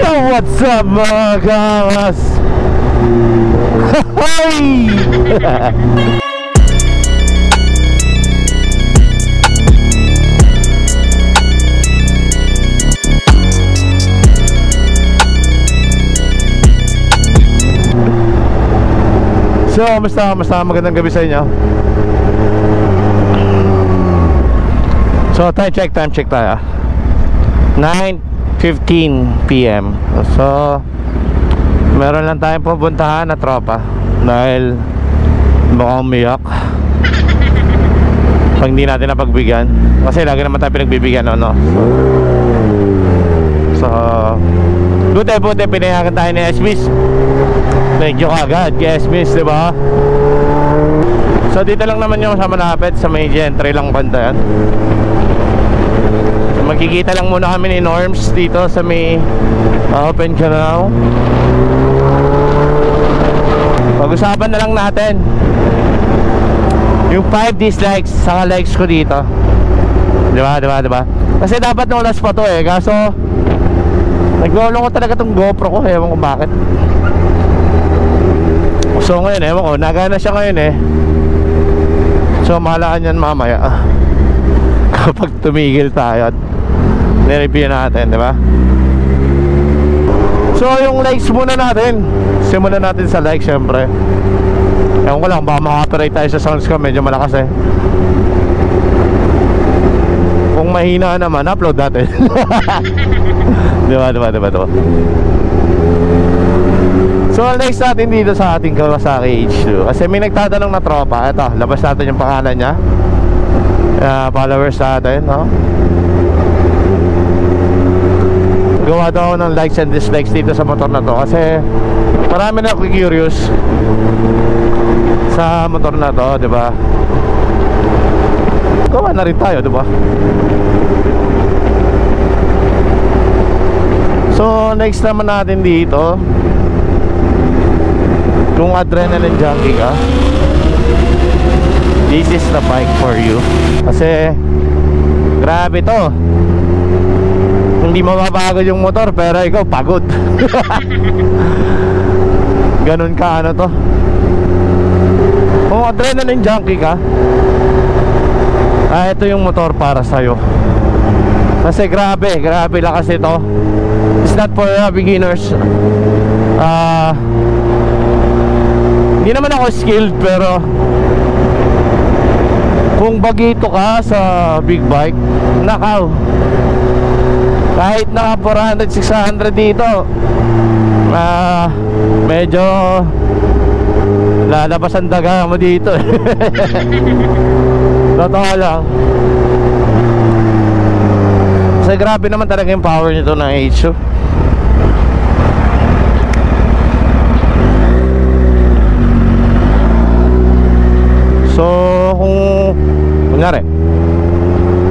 Yo, what's up mga kamas? Hey! So, kamusta? Magandang gabi sa inyo. So, time check tayo. 9:15 PM. So, meron lang tayong pupuntahan na tropa dahil mukhang umiyak pag hindi natin napagbigyan. Kasi lagi naman tayo pinagbibigyan, no? So, buti pinayagan tayo ni Esmis. Thank you kagad kay Esmis, diba? So, dito lang naman yung sa malapit, sa may gentry lang banda yan. So, magkikita lang muna kami ni Norms dito sa may open canal. Pag-usapan na lang natin yung 5 dislikes sa likes ko dito. Diba? Kasi dapat nulas pa to eh. Kaso naglolo ko talaga tong GoPro ko. Ewan ko bakit. So ngayon, ewan ko, nagana siya ngayon eh. So mahalaan yan mamaya kapag tumigil tayo at nireview natin, diba? So yung likes muna natin. Simulan natin sa like syempre. Ewan ko lang, baka maka-operate tayo sa sounds ko. Medyo malakas eh. Kung mahina naman, upload natin. Diba? So next natin dito sa ating Kawasaki H2. Kasi may nagtatanong na tropa. Ito, labas natin yung pangalan niya. Followers natin, no? Gawa daw ng likes and dislikes dito sa motor na to. Kasi marami na ako curious sa motor na to, diba? Gawa na rin tayo, diba? So next naman natin dito, kung adrenaline junkie ka, this is the bike for you. Kasi grabe to. Hindi mapapagod yung motor, pero ikaw pagod. Ganun ka ano to. Kung adrenaline junkie ka, ito yung motor para sa'yo. Kasi grabe lakas ito. It's not for beginners. Hindi naman ako skilled, pero kung bagito ka sa big bike, nakaw, kahit naka 400, 600 dito, medyo lalabas ang daga mo dito. Totoo lang. Kasi grabe naman talaga yung power nito ng H2. So kung kunyari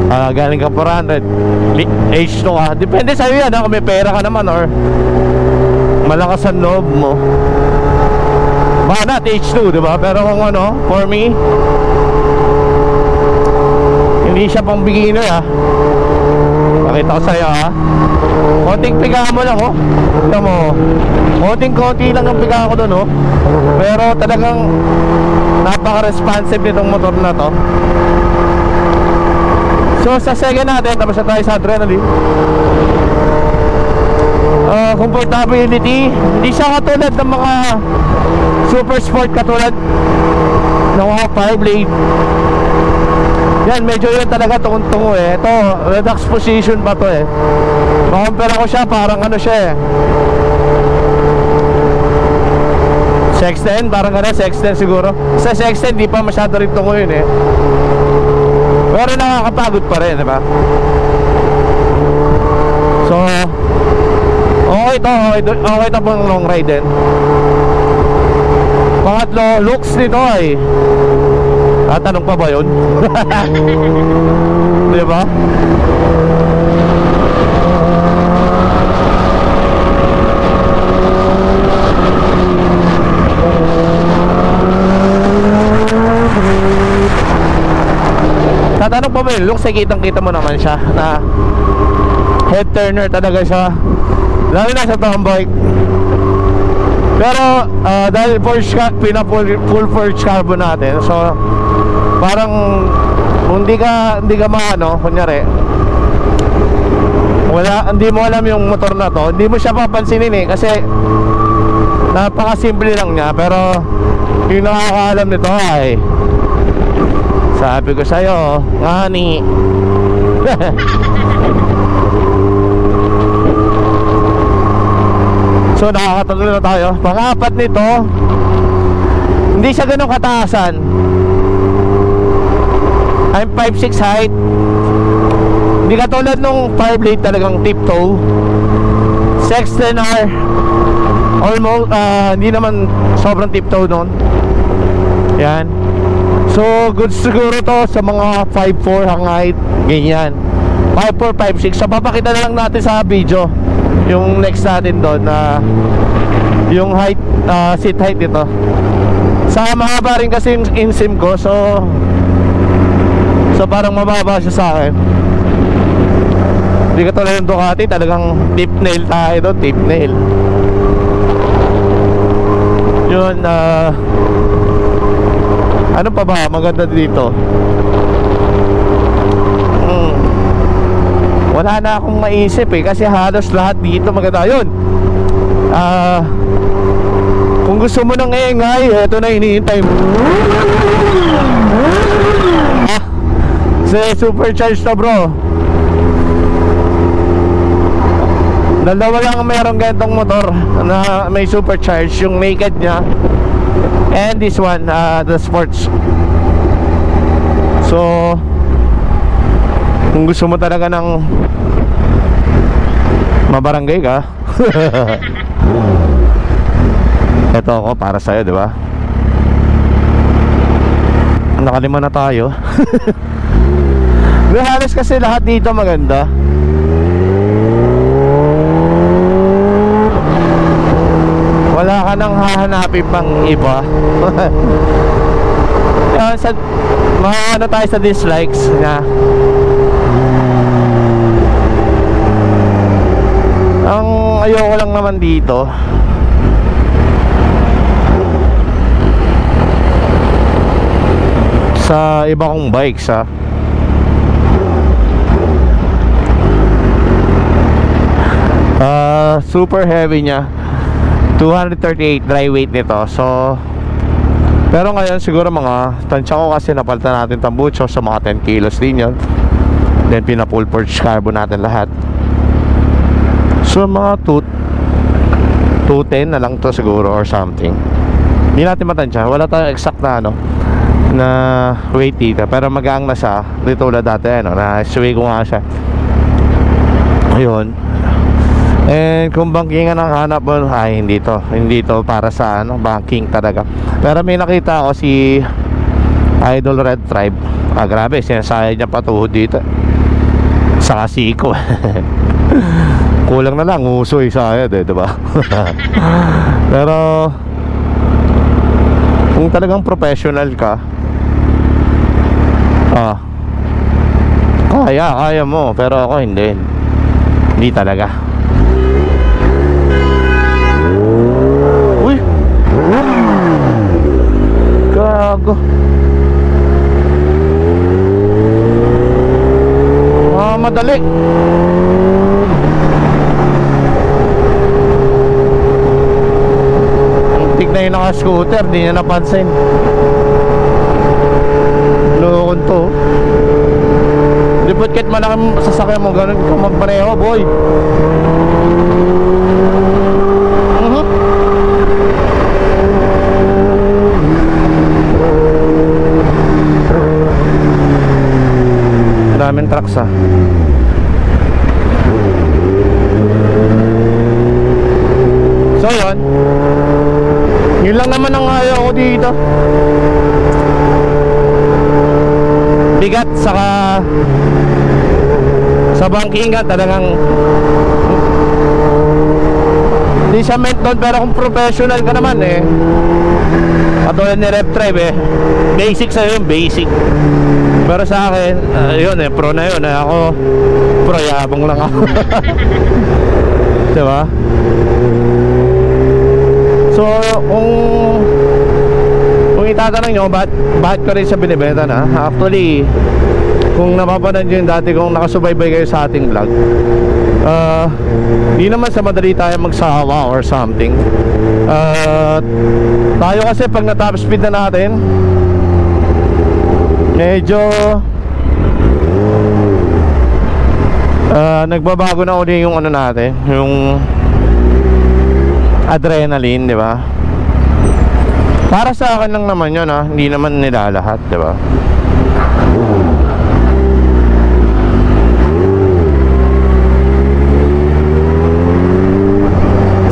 galing ka 400, H2 ka, depende sa'yo yan, kung may pera ka naman or malakas ang loob mo, baka not H2, diba? Pero kung ano, for me, hindi siya pang beginner ha. Pakita ko sa'yo ha. Konting piga mo lang oh. Ito mo, konting-konti lang ang piga ko dun oh. Pero talagang napaka-responsive nitong motor na to. So sa second natin, tapos na tayo sa adrenaline. Comfortability, hindi siya katulad ng mga super sport katulad ng mga 5 blade. Yan, medyo yun talaga tungo eh. Ito, relax position pa to eh. Makumpara ko siya, parang ano siya eh, Sexten, parang gano'n, Sexten siguro. Sa Sexten, di pa masyado rin tungo yun eh. Pero nakakapagod pa rin, diba? So okay to pang long ride din. Pangatlo, looks nito ay tatanong pa ba yun? Diba? Tatanong pa ba yun? Looks ay kitang kita mo naman siya na head turner talaga siya. lalo na sa tomboy. Pero dahil full forged carbon natin, so parang hindi ka maano, kunyari hindi mo alam yung motor na to, hindi mo siya papansinin eh, kasi napakasimple lang niya. Pero yung nakakaalam nito ay, sabi ko sa'yo, ngani. So nakakatatlo na tayo. Pang-apat nito, hindi siya ganun kataasan. I'm 5'6" height. Hindi katulad nung Fireblade talagang tiptoe. Sexton R almost, hindi naman sobrang tiptoe nun. Yan. So good siguro to sa mga 5'4" hang height. Ganyan 5'4", 5'6". So papakita na lang natin sa video yung next natin doon na yung height, seat height dito. Sa mahaba rin kasi yung insim ko, so parang mababa siya sa akin. Hindi ka tulad ng Ducati, talagang tip nail tayo doon, tip nail. Yun, ano pa ba maganda dito? Wala na akong maisip eh, kasi halos lahat dito maganda. Yun, kung gusto mo ng ingay, eto na hinihintay mo. Supercharged na bro. Dalawa lang merong ganitong motor na may supercharge, yung naked nya and this one, the sports. So kung gusto mo talaga ng mabarangay ka, eto ako para sa'yo, di ba? Nakalima na tayo. Halos kasi lahat dito maganda. Wala ka nang hahanapin pang iba. Ano tayo sa dislikes na ang ayoko lang naman dito, sa iba kong bikes super heavy niya, 238 dry weight nito. So pero ngayon siguro mga tansya ko, kasi napalitan natin tambucho, sa mga 10 kilos din yun. Then pina-full forged carbon natin lahat. So mga 210 na lang to siguro or something. Hindi natin matansya, wala tayong exact na na weight dito, pero magaang na siya. Dito ulit dati na sway ko nga siya. Ayun. And kung bankingan ang hanap mo, ay hindi to para sa banking talaga. Pero may nakita ako si Idol Red Tribe. Grabe, sinasayad niya patuhod dito sa Kasiko. Kulang na lang usoy sayad diba? Pero kung talagang professional ka, kaya mo. Pero ako hindi talaga. Uy, gago. Madali. Tignan yung naka-scooter, di niya napansin. Lokon to. Di ba't kahit malaking sasakyan mo, ganun ka magpareho, boy. Daming trucks So yun lang naman ang ayaw ko dito. Bigat, saka sa bankingan talagang hindi siya meant doon. Pero kung professional ka naman katulad ni Rev Tribe basic sa'yo yung basic. Pero sa akin yun pro na yun. Ako pro, yabang lang ako. Diba? So, kung itatanong nyo, bakit ko rin siya binibenta na? Actually, kung napapanood nyo yung dati kung nakasubaybay kayo sa ating vlog, di naman sa madali tayo magsawa or something. Tayo kasi pag na-top speed na natin, medyo nagbabago na uli yung ano natin, yung adrenaline, di ba? Para sa akin lang naman yun, hindi naman nila lahat, di ba?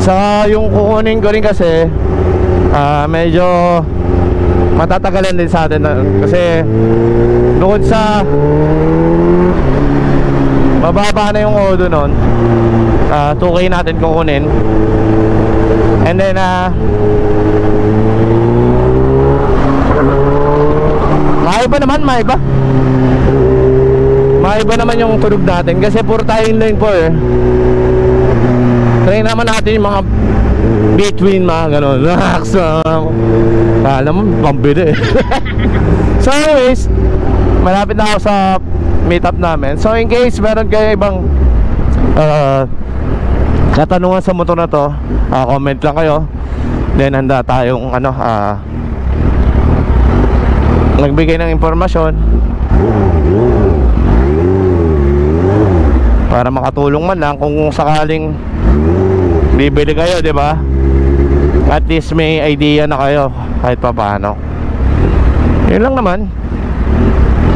Sa yung kukunin ko rin kasi medyo matatagalan din sa atin kasi bukod sa mababa na yung odo nun, 2K natin kukunin, and then maiba naman yung tunog natin kasi puro tayo inline po eh. Try naman natin yung mga between mga ganon. Alam mo, pambili. So anyways, malapit na ako sa meetup namin. So in case meron kayo ibang katanungan sa motor na to, comment lang kayo. Then handa tayong nagbigay ng impormasyon para makatulong man lang kung sakaling bibili kayo, di ba? At least may idea na kayo kahit pa paano. Yun lang naman.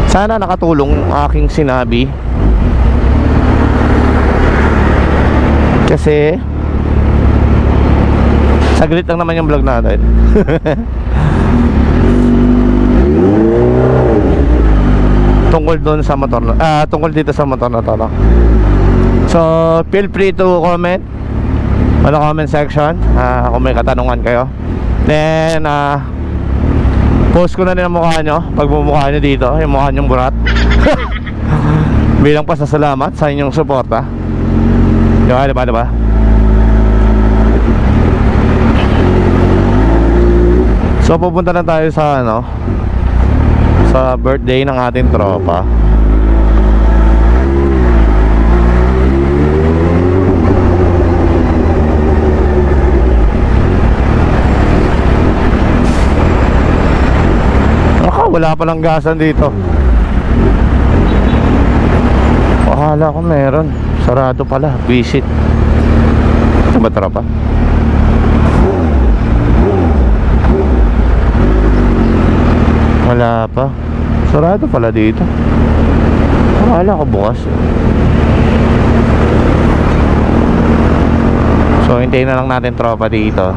Sana nakatulong aking sinabi, kasi saglit lang naman yung vlog natin. Tungkol doon sa motor tungkol dito sa motor na to, no? So feel free to comment on the comment section kung may katanungan kayo. Then post ko na rin ang mukha nyo, pagmumukha nyo dito, yung mukha nyong burat. Bilang pasasalamat sa inyong suporta. Diba? So pupunta na tayo sa sa birthday ng ating tropa. Wala palang gasan dito. Akala ko meron. Sarado pala. Visit. Ito ba tropa? Wala pa. Sarado pala dito. Akala ko bukas. So hintayin na lang natin tropa dito.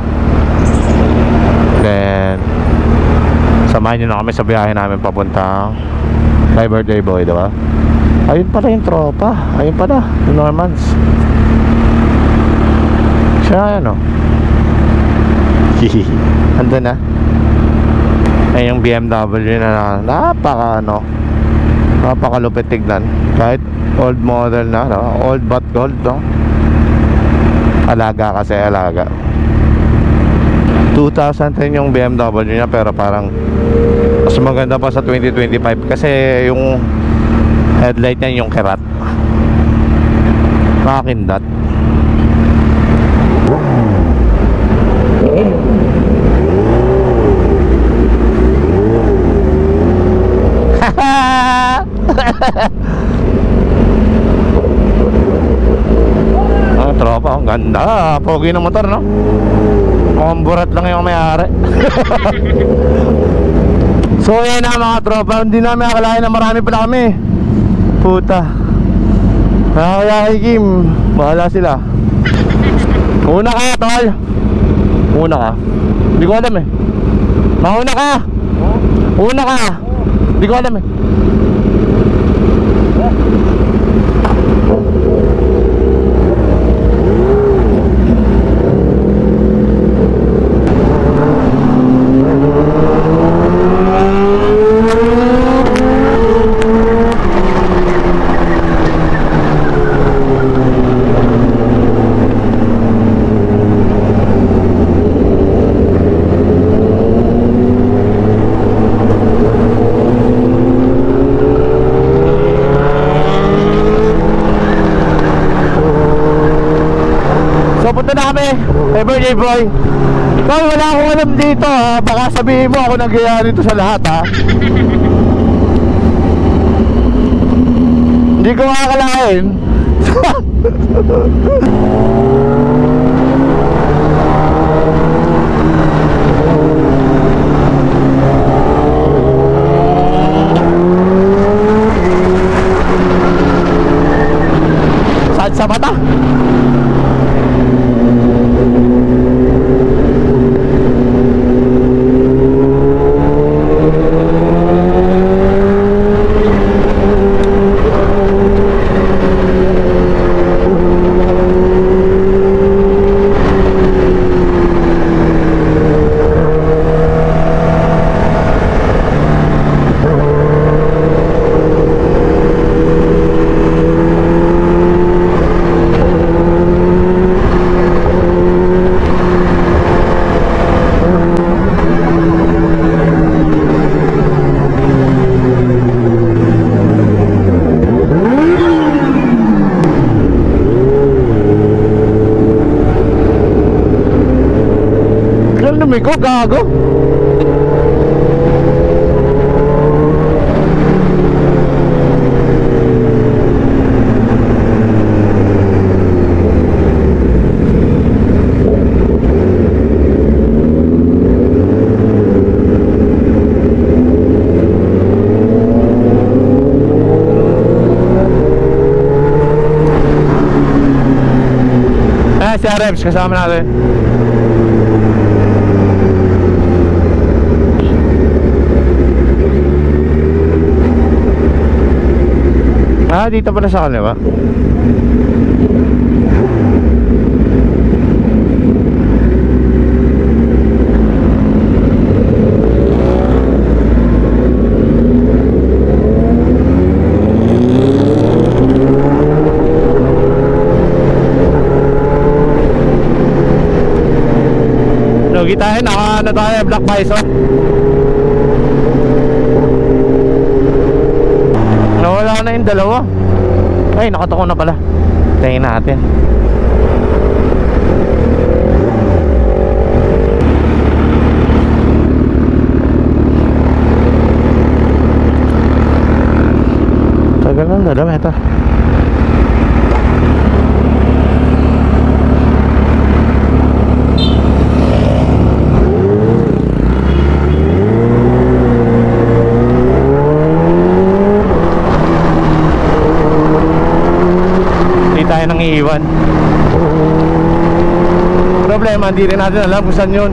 Then samahan nyo na kami sa biyahe namin papunta kay birthday boy, diba? Ayun pala yung tropa. Ayun pala, yung Normans. Siya, andun na. Ay, yung BMW na napakalupit tignan. Kahit old model na, old but gold, no? Alaga kasi, alaga. 2010 yung BMW niya, pero parang mas maganda pa sa 2025 kasi yung headlight niya yung kerat, nakakindat. Ang tropa, ang ganda, pogi ng motor, no? Mukhang burat lang yung may-ari. So yan na mga tropa, hindi namin akalain na marami pala kami. Puta, kaya Kim, bahala sila. Una ka, tol. Una ka. Hindi ko alam eh. Mauna ka. Una ka. Hindi ko alam eh. So punta na kami kay Birthday Boy. Ikaw, wala akong alam dito ha. Baka sabihin mo ako nag-gaya dito sa lahat ha. Hindi ko makakalain. Sa mata. Ko gago. Si Arebs kasama natin. Dito pala sa kaliwa. Lugi tayo, naka tayo Black Bison. Nawala na yung dalawa. Ay, nakatako na pala. Tingin natin. Tagal na dalawa ito. Tayo nang iiwan. Problema, hindi rin natin alam kung saan yun.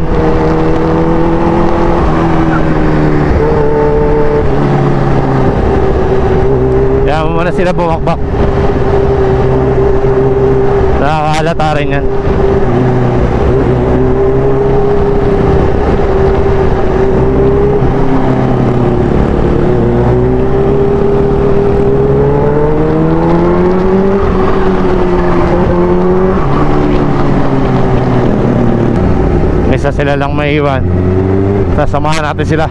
Kaya mo muna sila bumakbak. Nakakahalata rin yan. Isa sila lang maiwan. Sasamahan natin sila.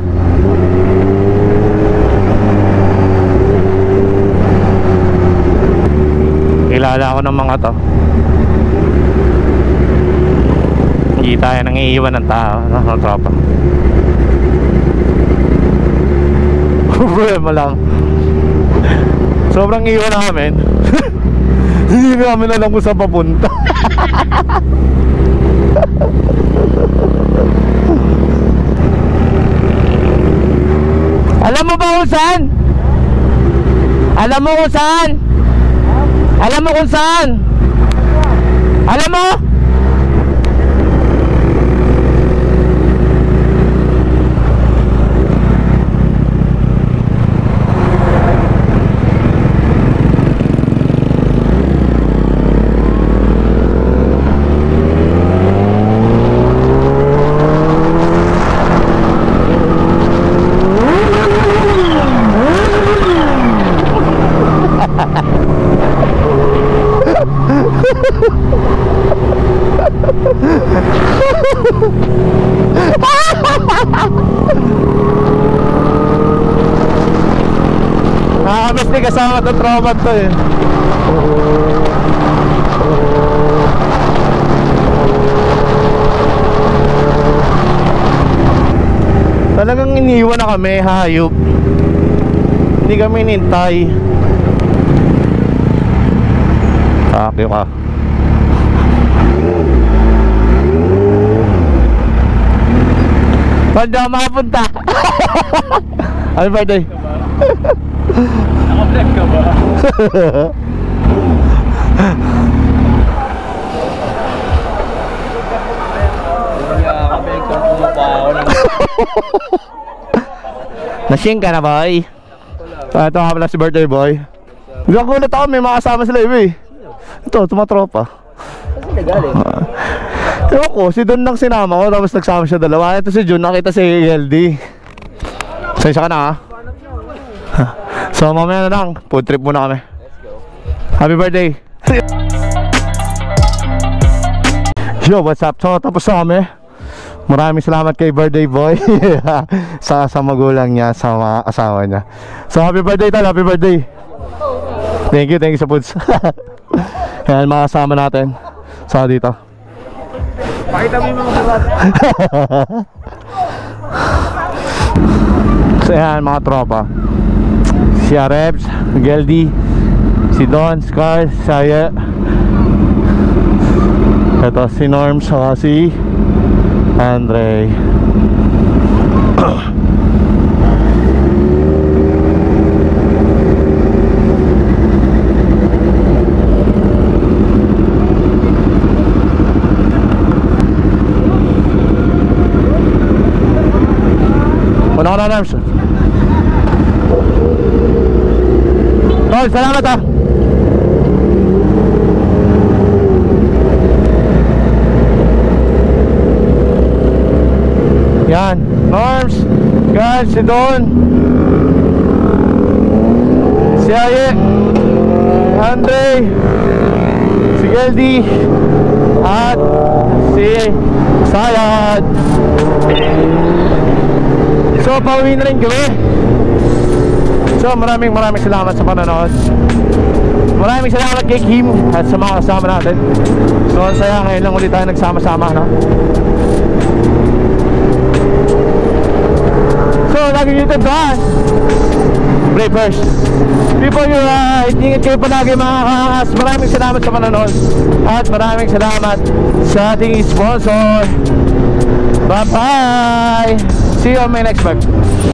Kilala ako ng mga to. Hindi tayo nang iiwan ng tao, ng tropa. Problema lang, sobrang iwan namin. Hindi namin alam kung saan papunta. Alam mo ba kung saan? Alam mo kung saan? Alam mo kung saan? Alam mo? Nakakamiss din kasama itong tropa to eh. Talagang iniwan na kami, hayop. Hindi kami nintay. Akyo ka. Panda mapunta. Happy birthday. Naka-vlog ka ba? Nasing ka na, boy? Ito nga pala si birthday boy. Nagulat ako, may mga kasama sila eh. Ito, tumatropa. Kasi nagaling. Ewan ko, si Don lang sinama ko, tapos nagsama siya dalawa. Ito si Jun, nakita si LD. Sensya ka na ha. So mamaya na lang, food trip muna kami. Let's go. Happy birthday. Yo, what's up? So tapos na kami. Maraming salamat kay birthday boy. sa magulang niya, sa mga asawa niya. So happy birthday tal, happy birthday. Thank you sa foods. Yan mga kasama natin. So dito. Pakita mo yung mga sulat. So yan mga tropa. Si Arebs, Geldy, si Don, Scar, Saya. Ito si Norm, saka si Andre. Una ka na, Norms. Oh, salamat ah. Yan, Norms, guys, si Don, si Aye, Andre, si Geldy, at si Sayad. So, pauwi na rin kami. So, maraming salamat sa panonood. Maraming salamat kay Kim at sa mga kasama natin. So, ang saya, ngayon lang ulit tayo nagsama-sama, no? So, lagi nyo tandaan, play first before you ride. Ingat kayo palagi mga kakas. Maraming salamat sa panonood. At maraming salamat sa ating sponsor. Bye bye. See you on my next vlog.